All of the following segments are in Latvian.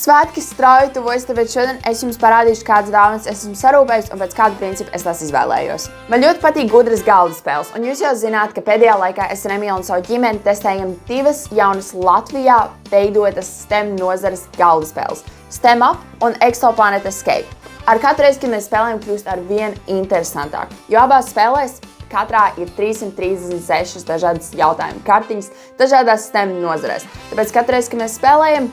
Svētki strauji tuvojas, tāpēc šodien es jums parādīšu, kādas dāvanas es esmu sarūpējis un pēc kāda principa es tās izvēlējos. Man ļoti patīk gudras galda spēles, un jūs jau zināt, ka pēdējā laikā es ar Emīlu un savu ģimeni testējam divas jaunas Latvijā veidotas STEM nozares galda spēles – STEM Up un Exoplanet Escape. Ar katru reizi, kad mēs spēlējam, kļūst ar vien interesantāk, jo abās spēlēs katrā ir 336 dažādas jautājumu kartiņas dažādās STEM nozarēs. Tāpēc katru reizi, kad mēs spēlējam,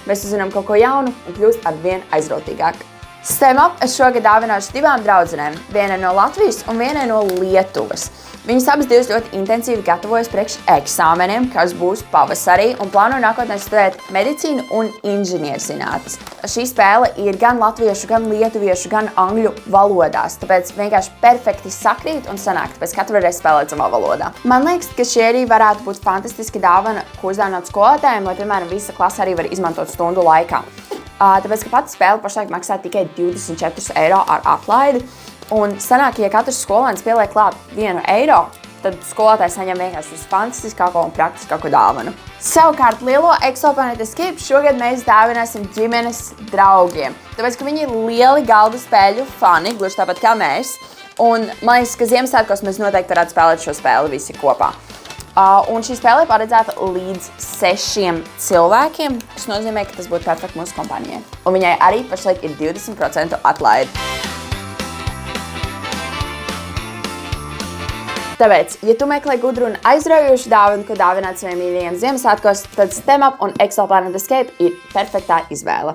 mēs uzzinām kaut ko jaunu un kļūst ar vien aizrautīgāk. STEM Up es šogad dāvināšu divām draudzenēm, vienai no Latvijas un vienai no Lietuvas. Viņas abas divas ļoti intensīvi gatavojas priekš eksāmeniem, kas būs pavasarī, un plāno nākotnē studēt medicīnu un inženierzinātnes. Šī spēle ir gan latviešu, gan lietuviešu, gan angļu valodās, tāpēc vienkārši perfekti sakrīt un sanāk, tāpēc katru varēs spēlēt savā valodā. Man liekas, ka šie arī varētu būt fantastiski dāvana, ko uzdāvināt skolotājiem, lai, piemēram, visa klase arī var izmantot stundu laikā. Tāpēc, ka pati spēle pašlaik maksā tikai 24 eiro ar atlaidi, un sanāk, ja katrs skolēns pieliek klāt 1 eiro, tad skolotājs saņem vienkārši visfantastiskāko un praktiskāko dāvanu. Savukārt lielo Exoplanet Escape šogad mēs dāvināsim ģimenes draugiem, tāpēc, ka viņi ir lieli galda spēļu fani, gluži tāpat kā mēs, un man liekas, ka Ziemassvētkos mēs noteikti varētu spēlēt šo spēli visi kopā. Un šī spēle ir paredzēta līdz 6 cilvēkiem, kas nozīmē, ka tas būtu perfekti mūsu kompānijai. Un viņai arī pašlaik ir 20% atlaide. Tāpēc, ja tu meklē gudru un aizraujošu dāvanu, ko dāvināt saviem mīļajiem Ziemassvētkos, tad STEM Up un Exoplanet Escape ir perfektā izvēle.